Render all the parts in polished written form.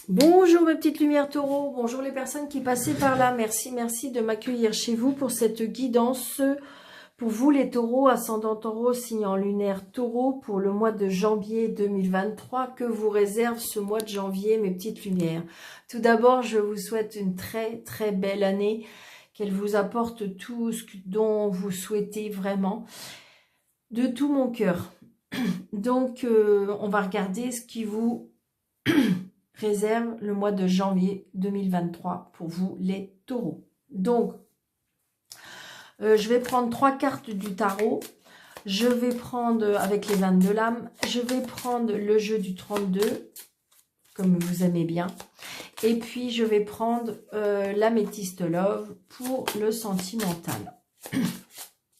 Bonjour mes petites lumières taureaux, bonjour les personnes qui passaient par là, merci de m'accueillir chez vous pour cette guidance, pour vous les taureaux, ascendant taureau, signe en lunaire taureau, pour le mois de janvier 2023, que vous réserve ce mois de janvier mes petites lumières. Tout d'abord, je vous souhaite une très belle année, qu'elle vous apporte tout ce dont vous souhaitez vraiment, de tout mon cœur. Donc, on va regarder ce qui vous réserve le mois de janvier 2023 pour vous les taureaux. Donc, je vais prendre 3 cartes du tarot. Je vais prendre avec les 22 lames. Je vais prendre le jeu du 32, comme vous aimez bien. Et puis, je vais prendre l'améthyste love pour le sentimental.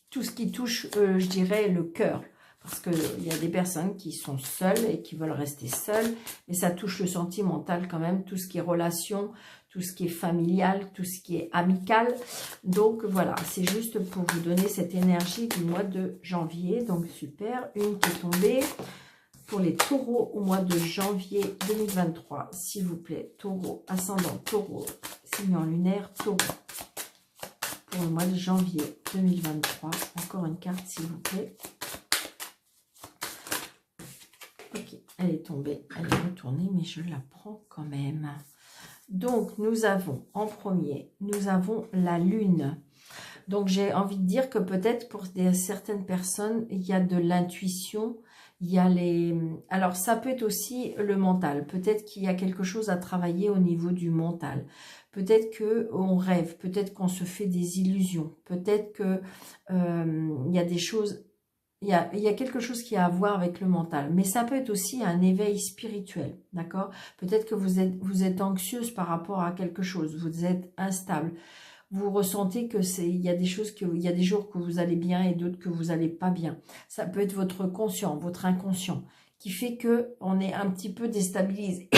Tout ce qui touche, je dirais, le cœur. Parce qu'il y a des personnes qui sont seules et qui veulent rester seules. Mais ça touche le sentimental quand même. Tout ce qui est relation, tout ce qui est familial, tout ce qui est amical. Donc voilà, c'est juste pour vous donner cette énergie du mois de janvier. Donc super, une qui est tombée pour les taureaux au mois de janvier 2023. S'il vous plaît, taureau, ascendant taureau, signe en lunaire taureau. Pour le mois de janvier 2023. Encore une carte s'il vous plaît. Ok, elle est tombée, elle est retournée, mais je la prends quand même. Donc, nous avons en premier, nous avons la lune. Donc, j'ai envie de dire que peut-être pour certaines personnes, il y a de l'intuition, il y a les... Alors, ça peut être aussi le mental. Peut-être qu'il y a quelque chose à travailler au niveau du mental. Peut-être qu'on rêve, peut-être qu'on se fait des illusions. Peut-être qu'il y a des choses... Il y a quelque chose qui a à voir avec le mental, mais ça peut être aussi un éveil spirituel, d'accord? Peut-être que vous êtes anxieuse par rapport à quelque chose, vous êtes instable, vous ressentez que il y a des choses il y a des jours que vous allez bien et d'autres que vous allez pas bien. Ça peut être votre conscient, votre inconscient, qui fait que on est un petit peu déstabilisé.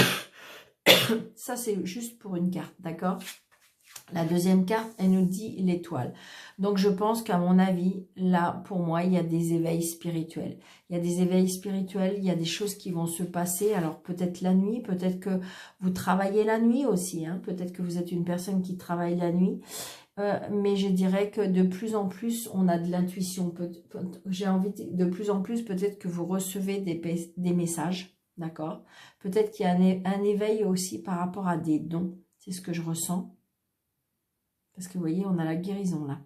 Ça, c'est juste pour une carte, d'accord? La deuxième carte, elle nous dit l'étoile. Donc, je pense qu'à mon avis, là, pour moi, il y a des éveils spirituels. Il y a des éveils spirituels, il y a des choses qui vont se passer. Alors, peut-être la nuit, peut-être que vous travaillez la nuit aussi. Hein, peut-être que vous êtes une personne qui travaille la nuit. Mais je dirais que de plus en plus, on a de l'intuition. J'ai envie de plus en plus, peut-être que vous recevez des messages. D'accord? Peut-être qu'il y a un éveil aussi par rapport à des dons. C'est ce que je ressens. Parce que vous voyez, on a la guérison là.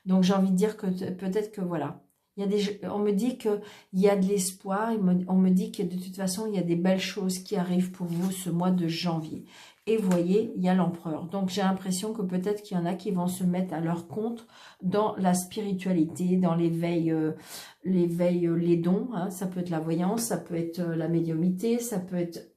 Donc j'ai envie de dire que peut-être que voilà. On me dit qu'il y a de l'espoir. On me dit que de toute façon, il y a des belles choses qui arrivent pour vous ce mois de janvier. Et vous voyez, il y a l'empereur. Donc j'ai l'impression que peut-être qu'il y en a qui vont se mettre à leur compte dans la spiritualité, dans l'éveil, les dons. Hein. Ça peut être la voyance, ça peut être la médiumnité, ça peut être...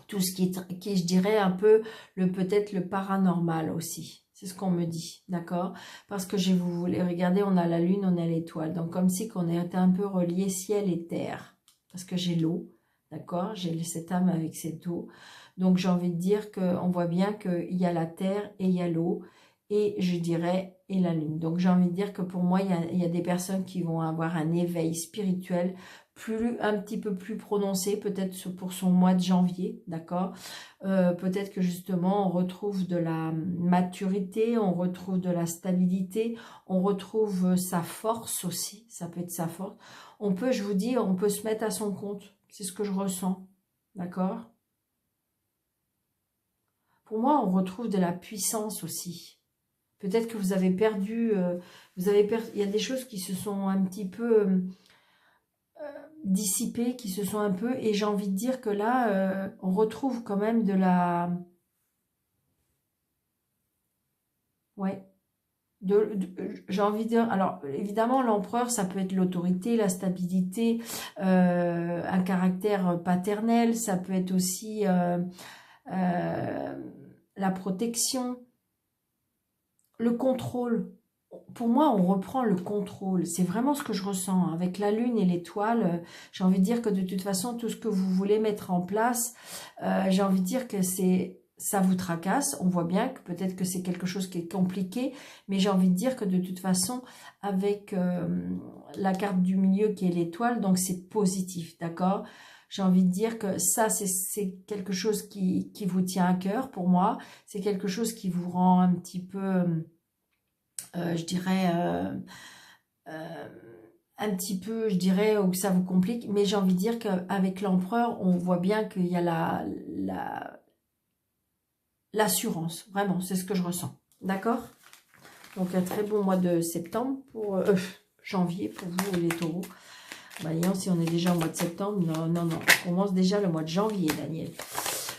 tout ce qui, je dirais, un peu peut-être le paranormal aussi. C'est ce qu'on me dit, d'accord? Parce que vous voulez regarder, on a la lune, on a l'étoile. Donc, comme si on était un peu relié ciel et terre. Parce que j'ai l'eau, d'accord? J'ai cette âme avec cette eau. Donc, j'ai envie de dire qu'on voit bien qu'il y a la terre et il y a l'eau. Et je dirais, et la lune. Donc, j'ai envie de dire que pour moi, il y a des personnes qui vont avoir un éveil spirituel un petit peu plus prononcé, peut-être pour son mois de janvier, d'accord? Peut-être que justement, on retrouve de la maturité, on retrouve de la stabilité, on retrouve sa force aussi, ça peut être sa force. On peut, je vous dis, on peut se mettre à son compte, c'est ce que je ressens, d'accord? Pour moi, on retrouve de la puissance aussi. Peut-être que vous avez perdu, il y a des choses qui se sont un petit peu dissipées, qui se sont un peu, et j'ai envie de dire que là, on retrouve quand même de la... Ouais. J'ai envie de dire, alors évidemment l'empereur ça peut être l'autorité, la stabilité, un caractère paternel, ça peut être aussi la protection, le contrôle. Pour moi, on reprend le contrôle. C'est vraiment ce que je ressens. Avec la lune et l'étoile, j'ai envie de dire que de toute façon, tout ce que vous voulez mettre en place, j'ai envie de dire que ça vous tracasse. On voit bien que peut-être que c'est quelque chose qui est compliqué, mais j'ai envie de dire que de toute façon, avec la carte du milieu qui est l'étoile, donc c'est positif, d'accord ? J'ai envie de dire que ça, c'est quelque chose qui vous tient à cœur pour moi. C'est quelque chose qui vous rend un petit peu, je dirais, euh, un petit peu, je dirais, où ça vous complique. Mais j'ai envie de dire qu'avec l'empereur, on voit bien qu'il y a l'assurance. Vraiment, c'est ce que je ressens. D'accord? Donc, un très bon mois de septembre pour... janvier pour vous, les taureaux. Voyons si on est déjà au mois de septembre. Non, non, non. On commence déjà le mois de janvier, Daniel.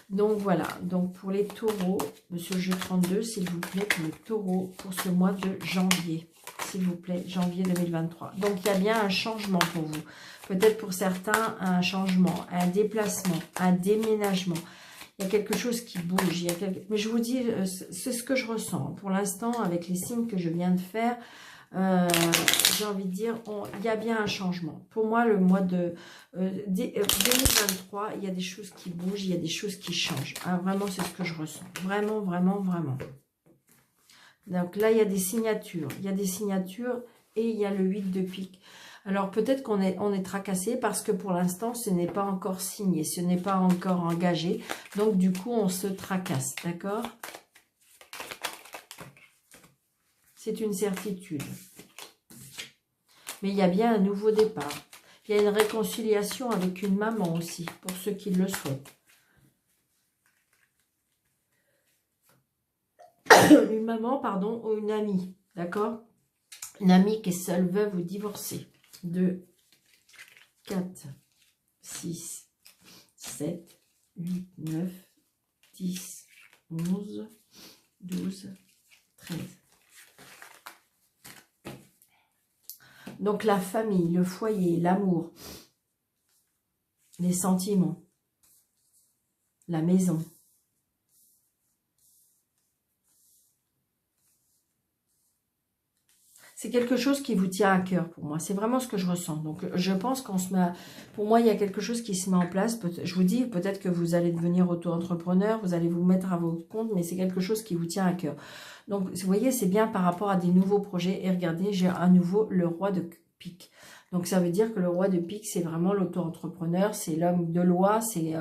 Donc, voilà. Donc, pour les taureaux, monsieur Jeu 32, s'il vous plaît, pour les taureaux, pour ce mois de janvier. S'il vous plaît, janvier 2023. Donc, il y a bien un changement pour vous. Peut-être pour certains, un changement, un déplacement, un déménagement. Il y a quelque chose qui bouge. Mais je vous dis, c'est ce que je ressens. Pour l'instant, avec les signes que je viens de faire, j'ai envie de dire, il y a bien un changement. Pour moi, le mois de 2023, il y a des choses qui bougent, il y a des choses qui changent. Ah, vraiment, c'est ce que je ressens. Vraiment, vraiment, vraiment. Donc là, il y a des signatures. Il y a des signatures et il y a le 8 de pique. Alors, peut-être qu'on est tracassé parce que pour l'instant, ce n'est pas encore signé, ce n'est pas encore engagé. Donc, du coup, on se tracasse, d'accord ? C'est une certitude. Mais il y a bien un nouveau départ. Il y a une réconciliation avec une maman aussi, pour ceux qui le souhaitent. Une maman, pardon, ou une amie, d'accord? Une amie qui est seule, veuve ou divorcée. 2, 4, 6, 7, 8, 9, 10, 11, 12, 13. Donc la famille, le foyer, l'amour, les sentiments, la maison. C'est quelque chose qui vous tient à cœur pour moi. C'est vraiment ce que je ressens. Donc je pense qu'on se met pour moi, il y a quelque chose qui se met en place. Je vous dis, peut-être que vous allez devenir auto-entrepreneur, vous allez vous mettre à votre compte, mais c'est quelque chose qui vous tient à cœur. Donc vous voyez, c'est bien par rapport à des nouveaux projets. Et regardez, j'ai à nouveau le roi de pique. Donc ça veut dire que le roi de pique, c'est vraiment l'auto-entrepreneur, c'est l'homme de loi, c'est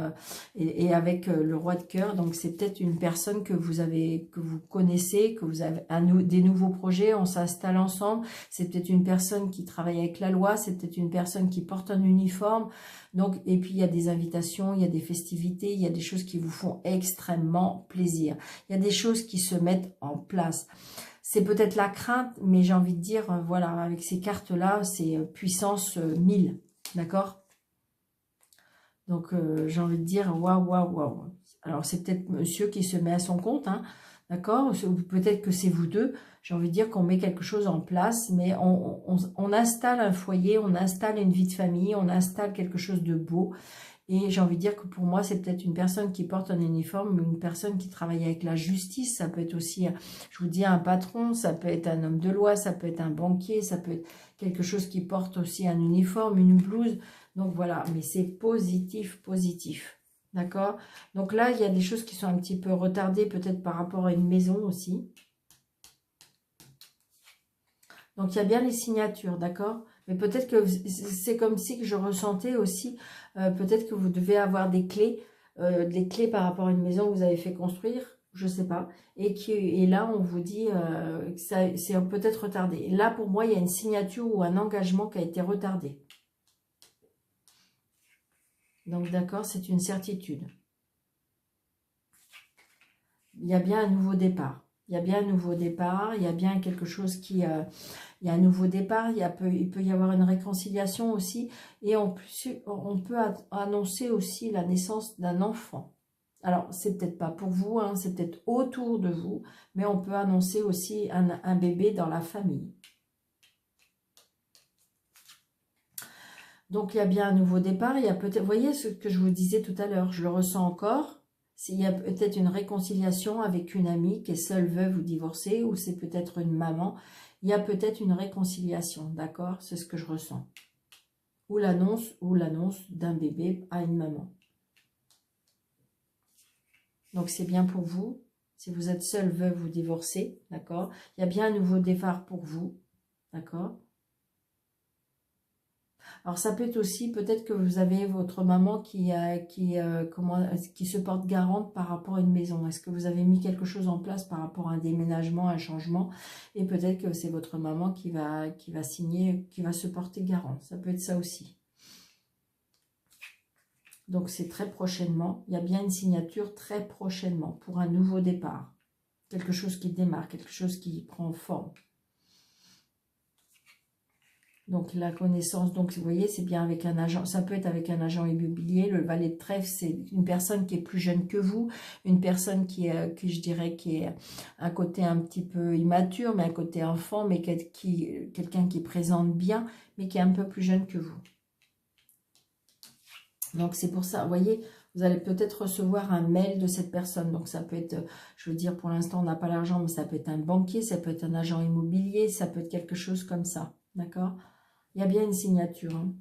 et avec le roi de cœur. Donc c'est peut-être une personne que vous connaissez, que vous avez des nouveaux projets, on s'installe ensemble. C'est peut-être une personne qui travaille avec la loi, c'est peut-être une personne qui porte un uniforme. Donc et puis il y a des invitations, il y a des festivités, il y a des choses qui vous font extrêmement plaisir. Il y a des choses qui se mettent en place. C'est peut-être la crainte, mais j'ai envie de dire, voilà, avec ces cartes-là, c'est puissance 1000, d'accord? Donc, j'ai envie de dire, waouh, waouh, waouh. Alors, c'est peut-être monsieur qui se met à son compte, hein, d'accord? Ou peut-être que c'est vous deux. J'ai envie de dire qu'on met quelque chose en place, mais on installe un foyer, on installe une vie de famille, on installe quelque chose de beau. Et j'ai envie de dire que pour moi, c'est peut-être une personne qui porte un uniforme, une personne qui travaille avec la justice. Ça peut être aussi, je vous dis, un patron, ça peut être un homme de loi, ça peut être un banquier, ça peut être quelque chose qui porte aussi un uniforme, une blouse. Donc voilà, mais c'est positif, positif. D'accord? Donc là, il y a des choses qui sont un petit peu retardées, peut-être par rapport à une maison aussi. Donc il y a bien les signatures, d'accord? Mais peut-être que c'est comme si que je ressentais aussi, peut-être que vous devez avoir des clés par rapport à une maison que vous avez fait construire, je ne sais pas. Et là, on vous dit que c'est peut-être retardé. Et là, pour moi, il y a une signature ou un engagement qui a été retardé. Donc d'accord, c'est une certitude. Il y a bien un nouveau départ. Il y a bien un nouveau départ, il y a bien quelque chose qui... il y a un nouveau départ, il peut y avoir une réconciliation aussi. Et on peut annoncer aussi la naissance d'un enfant. Alors, c'est peut-être pas pour vous, hein, c'est peut-être autour de vous, mais on peut annoncer aussi un bébé dans la famille. Donc, il y a bien un nouveau départ. Il y a peut-être, vous voyez ce que je vous disais tout à l'heure, je le ressens encore. S'il y a peut-être une réconciliation avec une amie qui est seule, veuve ou divorcée, ou c'est peut-être une maman, il y a peut-être une réconciliation, d'accord? C'est ce que je ressens. Ou l'annonce d'un bébé à une maman. Donc c'est bien pour vous. Si vous êtes seule, veuve ou divorcée, d'accord? Il y a bien un nouveau départ pour vous, d'accord? Alors ça peut être aussi, peut-être que vous avez votre maman qui se porte garante par rapport à une maison. Est-ce que vous avez mis quelque chose en place par rapport à un déménagement, un changement? Et peut-être que c'est votre maman qui va signer, qui va se porter garant. Ça peut être ça aussi. Donc c'est très prochainement. Il y a bien une signature très prochainement pour un nouveau départ. Quelque chose qui démarre, quelque chose qui prend forme. Donc la connaissance, donc vous voyez, c'est bien avec un agent, ça peut être avec un agent immobilier. Le valet de trèfle, c'est une personne qui est plus jeune que vous, une personne je dirais, qui est un côté un petit peu immature, mais un côté enfant, mais quelqu'un qui présente bien, mais qui est un peu plus jeune que vous. Donc c'est pour ça, vous voyez, vous allez peut-être recevoir un mail de cette personne. Donc ça peut être, je veux dire, pour l'instant on n'a pas l'argent, mais ça peut être un banquier, ça peut être un agent immobilier, ça peut être quelque chose comme ça, d'accord? Il y a bien une signature. Hein.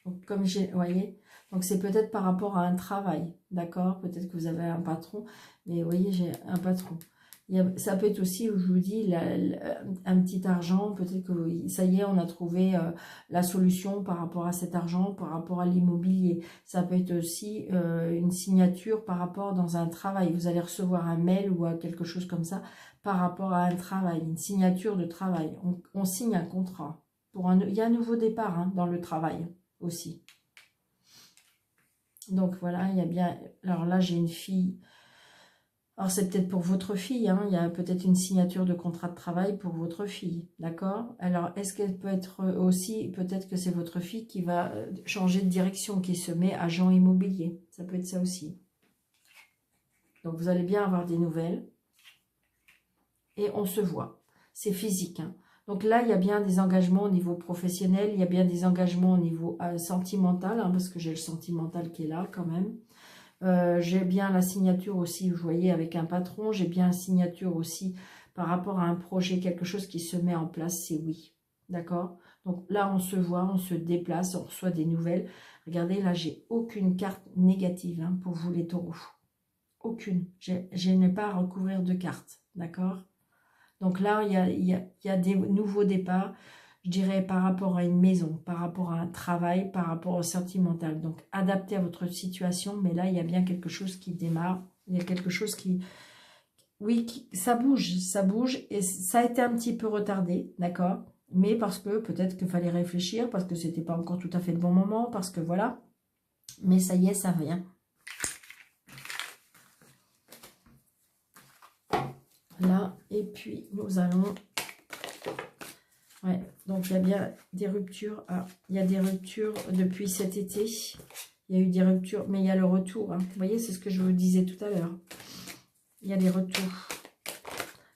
Donc comme vous voyez, donc c'est peut-être par rapport à un travail, d'accord? Peut-être que vous avez un patron, mais vous voyez, j'ai un patron. Ça peut être aussi, je vous dis, un petit argent, peut-être que ça y est, on a trouvé la solution par rapport à cet argent, par rapport à l'immobilier. Ça peut être aussi une signature par rapport dans un travail. Vous allez recevoir un mail ou quelque chose comme ça par rapport à un travail, une signature de travail. On signe un contrat. Il y a un nouveau départ hein, dans le travail aussi. Donc voilà, il y a bien... Alors là, j'ai une fille... Alors, c'est peut-être pour votre fille, hein, il y a peut-être une signature de contrat de travail pour votre fille, d'accord? Alors, est-ce qu'elle peut être aussi, peut-être que c'est votre fille qui va changer de direction, qui se met agent immobilier. Ça peut être ça aussi. Donc, vous allez bien avoir des nouvelles. Et on se voit. C'est physique, hein. Donc là, il y a bien des engagements au niveau professionnel, il y a bien des engagements au niveau sentimental, hein, parce que j'ai le sentimental qui est là quand même. J'ai bien la signature aussi, vous voyez, avec un patron. J'ai bien la signature aussi par rapport à un projet, quelque chose qui se met en place, c'est oui. D'accord? Donc là, on se voit, on se déplace, on reçoit des nouvelles. Regardez, là, j'ai aucune carte négative hein, pour vous les taureaux. Aucune. Je n'ai pas à recouvrir de cartes. D'accord? Donc là, il y a des nouveaux départs. Je dirais par rapport à une maison, par rapport à un travail, par rapport au sentimental. Donc, adapté à votre situation, mais là, il y a bien quelque chose qui démarre. Il y a quelque chose qui... Oui, ça bouge, et ça a été un petit peu retardé, d'accord? Mais parce que peut-être qu'il fallait réfléchir, parce que c'était pas encore tout à fait le bon moment, parce que voilà. Mais ça y est, ça vient. Là, et puis nous allons... Ouais, donc il y a bien des ruptures. Ah, il y a des ruptures depuis cet été. Il y a eu des ruptures, mais il y a le retour. Hein. Vous voyez, c'est ce que je vous disais tout à l'heure. Il y a des retours.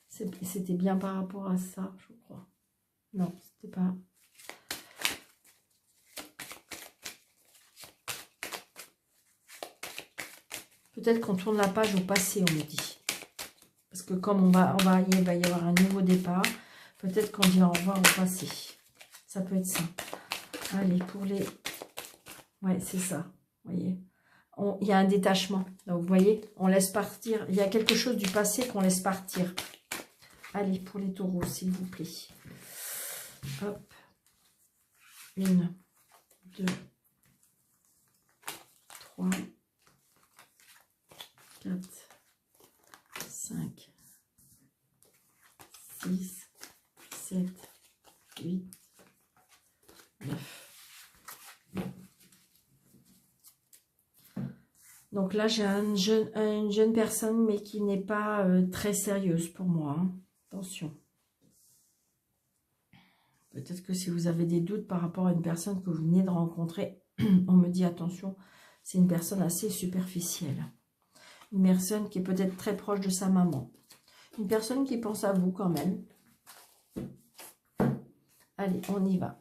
C'était bien par rapport à ça, je crois. Non, c'était pas... Peut-être qu'on tourne la page au passé, on me dit. Parce que comme il va y avoir un nouveau départ, peut-être qu'on dit au revoir au passé. Ça peut être ça. Allez, pour les... Ouais, c'est ça. Vous voyez, il y a un détachement. Donc, vous voyez, on laisse partir. Il y a quelque chose du passé qu'on laisse partir. Allez, pour les taureaux, s'il vous plaît. Hop. 1, 2, 3, 4, 5, 6, 7, 8, 9. Donc là, j'ai une jeune personne, mais qui n'est pas très sérieuse pour moi. Hein. Attention. Peut-être que si vous avez des doutes par rapport à une personne que vous venez de rencontrer, on me dit attention, c'est une personne assez superficielle. Une personne qui est peut-être très proche de sa maman. Une personne qui pense à vous quand même. Allez, on y va.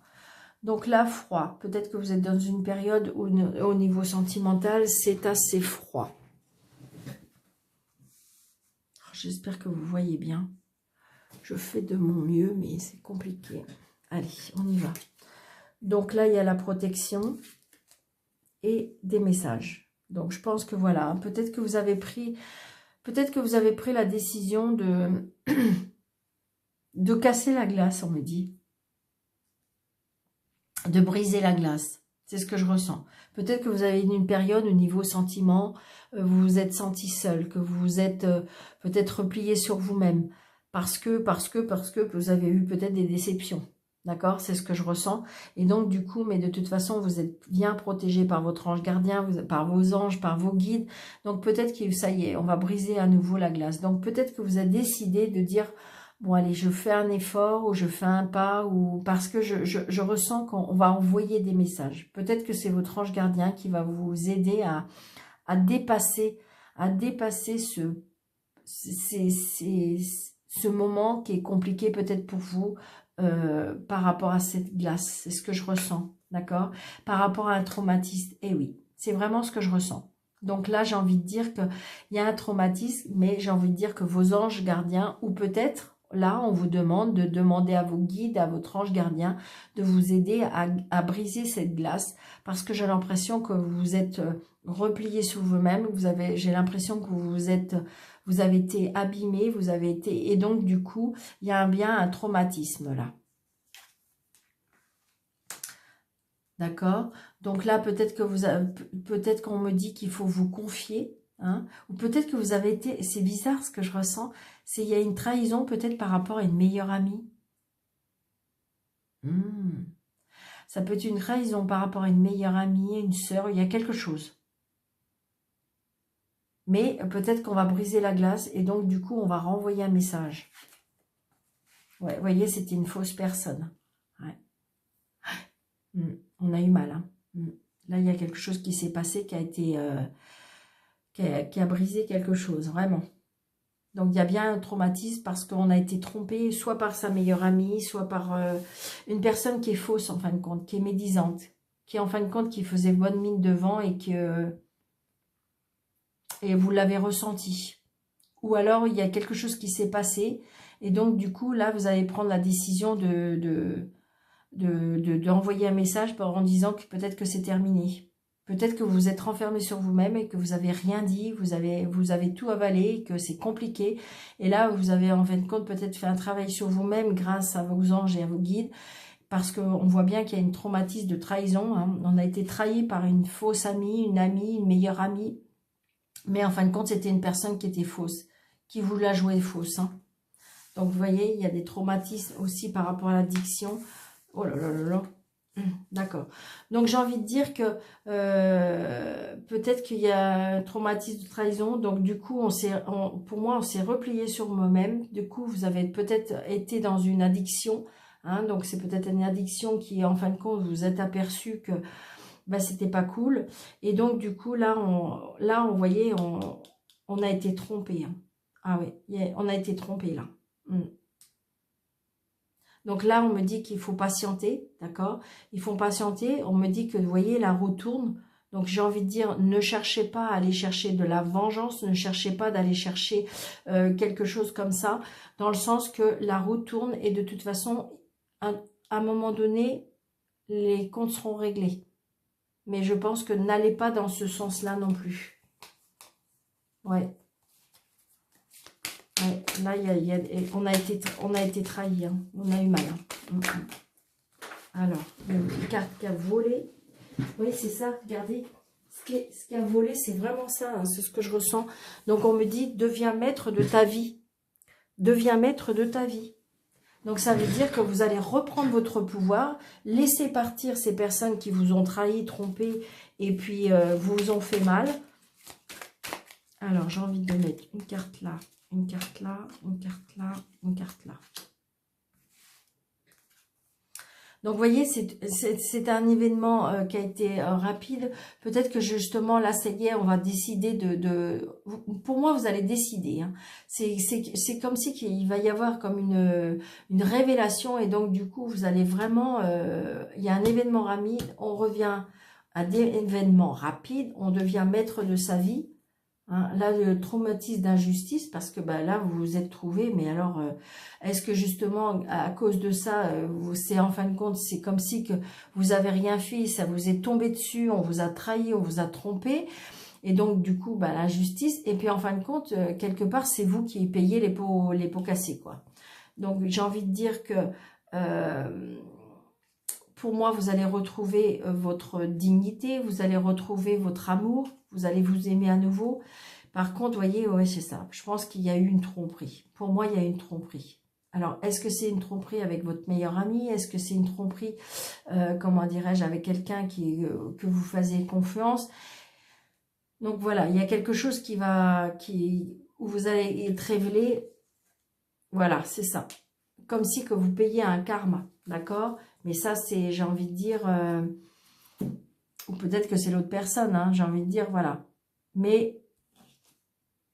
Donc là, froid. Peut-être que vous êtes dans une période où au niveau sentimental, c'est assez froid. J'espère que vous voyez bien. Je fais de mon mieux, mais c'est compliqué. Allez, on y va. Donc là, il y a la protection et des messages. Donc je pense que voilà, peut-être que vous avez pris la décision de casser la glace, on me dit. de briser la glace. C'est ce que je ressens. Peut-être que vous avez une période au niveau sentiment, vous vous êtes senti seul, que vous vous êtes peut-être replié sur vous-même, parce que vous avez eu peut-être des déceptions. D'accord? C'est ce que je ressens. Et donc, du coup, mais de toute façon, vous êtes bien protégé par votre ange gardien, par vos anges, par vos guides. Donc, peut-être que ça y est, on va briser à nouveau la glace. Donc, peut-être que vous avez décidé de dire, bon, allez, je fais un effort ou je fais un pas, ou parce que je ressens qu'on va envoyer des messages. Peut-être que c'est votre ange gardien qui va vous aider à dépasser ce moment qui est compliqué peut-être pour vous par rapport à cette glace. C'est ce que je ressens, d'accord? Par rapport à un traumatisme, eh oui, c'est vraiment ce que je ressens. Donc là, j'ai envie de dire qu'il y a un traumatisme, mais j'ai envie de dire que vos anges gardiens, ou peut-être, là, on vous demande de demander à vos guides, à votre ange gardien, de vous aider à briser cette glace, parce que j'ai l'impression que vous êtes replié sur vous-même, j'ai l'impression que vous avez été abîmé, vous avez été, et donc du coup, il y a bien un traumatisme là. D'accord? Donc là, peut-être qu'on me dit qu'il faut vous confier, hein, ou peut-être que vous avez été, c'est bizarre ce que je ressens, c'est il y a une trahison peut-être par rapport à une meilleure amie. Ça peut être une trahison par rapport à une meilleure amie, une sœur, il y a quelque chose. Mais peut-être qu'on va briser la glace et donc du coup on va renvoyer un message. Ouais, vous voyez, c'était une fausse personne. Ouais. On a eu mal. Hein. Là, il y a quelque chose qui s'est passé qui a été qui a brisé quelque chose, vraiment. Donc il y a bien un traumatisme parce qu'on a été trompé soit par sa meilleure amie, soit par une personne qui est fausse en fin de compte, qui est médisante, qui en fin de compte qui faisait bonne mine devant et vous l'avez ressenti. Ou alors, il y a quelque chose qui s'est passé. Et donc, du coup, là, vous allez prendre la décision d'envoyer un message en disant que peut-être que c'est terminé. Peut-être que vous êtes renfermé sur vous-même et que vous n'avez rien dit, vous avez tout avalé, que c'est compliqué. Et là, vous avez en fin de compte peut-être fait un travail sur vous-même grâce à vos anges et à vos guides. Parce qu'on voit bien qu'il y a une traumatisme de trahison. Hein. On a été trahi par une fausse amie, une meilleure amie. Mais en fin de compte, c'était une personne qui était fausse, qui vous l'a joué fausse. Hein. Donc, vous voyez, il y a des traumatismes aussi par rapport à l'addiction. Oh là là là là. D'accord. Donc, j'ai envie de dire que peut-être qu'il y a un traumatisme de trahison. Donc, du coup, pour moi, on s'est replié sur moi-même. Du coup, vous avez peut-être été dans une addiction. Hein, donc, c'est peut-être une addiction qui, en fin de compte, vous êtes aperçu que c'était pas cool. Et donc, du coup, là, on voyait, on a été trompé. Hein. Ah oui, on a été trompé là. Donc là, on me dit qu'il faut patienter, d'accord? Il faut patienter. On me dit que, vous voyez, la roue tourne. Donc, j'ai envie de dire, ne cherchez pas à aller chercher de la vengeance. Ne cherchez pas d'aller chercher quelque chose comme ça. Dans le sens que la roue tourne et de toute façon, à un moment donné, les comptes seront réglés. Mais je pense que n'allez pas dans ce sens-là non plus. Ouais. Ouais, là, on a été trahi. Hein. On a eu mal. Hein. Alors, une carte qui a volé. Oui, c'est ça. Regardez. Ce qui a volé, c'est vraiment ça. Hein. C'est ce que je ressens. Donc, on me dit, deviens maître de ta vie. Deviens maître de ta vie. Donc, ça veut dire que vous allez reprendre votre pouvoir, laisser partir ces personnes qui vous ont trahi, trompé, et puis vous ont fait mal. Alors, j'ai envie de mettre une carte là, une carte là, une carte là, une carte là. Donc, vous voyez, c'est un événement qui a été rapide. Peut-être que justement, là, ça y est, on va décider Pour moi, vous allez décider. Hein. C'est comme si il va y avoir comme une révélation. Et donc, du coup, vous allez vraiment... il y a un événement rapide. On revient à des événements rapides. On devient maître de sa vie. Hein, là, le traumatisme d'injustice, parce que là, vous vous êtes trouvé, mais alors, est-ce que justement, à cause de ça, c'est en fin de compte, c'est comme si que vous avez rien fait, ça vous est tombé dessus, on vous a trahi, on vous a trompé, et donc, du coup, l'injustice, et puis en fin de compte, quelque part, c'est vous qui payez les pots cassés, quoi. Donc, j'ai envie de dire que... Pour moi, vous allez retrouver votre dignité, vous allez retrouver votre amour, vous allez vous aimer à nouveau. Par contre, vous voyez, ouais, c'est ça. Je pense qu'il y a eu une tromperie. Pour moi, il y a eu une tromperie. Alors, est-ce que c'est une tromperie avec votre meilleur ami? Est-ce que c'est une tromperie, comment dirais-je, avec quelqu'un que vous faisiez confiance? Donc voilà, il y a quelque chose où vous allez être révélé. Voilà, c'est ça. Comme si que vous payez un karma, d'accord? Mais ça, c'est, j'ai envie de dire, ou peut-être que c'est l'autre personne, hein, j'ai envie de dire, voilà. Mais,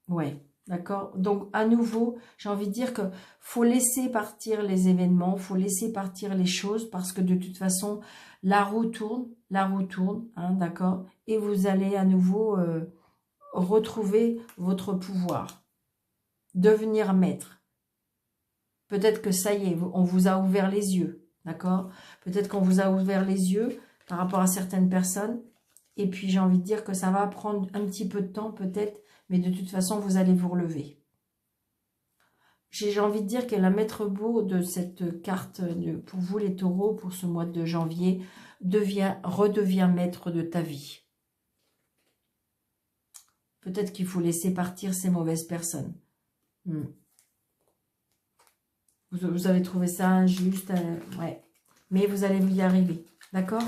ouais, d'accord? Donc, à nouveau, j'ai envie de dire que faut laisser partir les événements, faut laisser partir les choses, parce que de toute façon, la roue tourne, hein, d'accord? Et vous allez à nouveau retrouver votre pouvoir, devenir maître. Peut-être que ça y est, on vous a ouvert les yeux, d'accord? Peut-être qu'on vous a ouvert les yeux par rapport à certaines personnes. Et puis, j'ai envie de dire que ça va prendre un petit peu de temps, peut-être. Mais de toute façon, vous allez vous relever. J'ai envie de dire que la maître beau de cette carte, pour vous les taureaux, pour ce mois de janvier, redevient maître de ta vie. Peut-être qu'il faut laisser partir ces mauvaises personnes. Vous avez trouvé ça injuste, ouais. Mais vous allez y arriver, d'accord?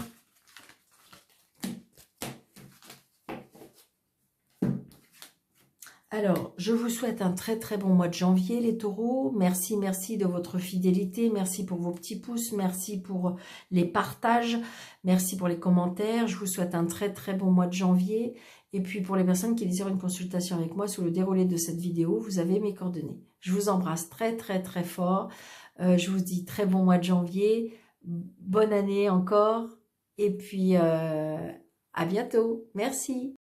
Alors, je vous souhaite un très très bon mois de janvier, les taureaux. Merci, merci de votre fidélité. Merci pour vos petits pouces. Merci pour les partages. Merci pour les commentaires. Je vous souhaite un très très bon mois de janvier. Et puis, pour les personnes qui désirent une consultation avec moi, sous le déroulé de cette vidéo, vous avez mes coordonnées. Je vous embrasse très très très fort. Je vous dis très bon mois de janvier. Bonne année encore. Et puis, à bientôt. Merci.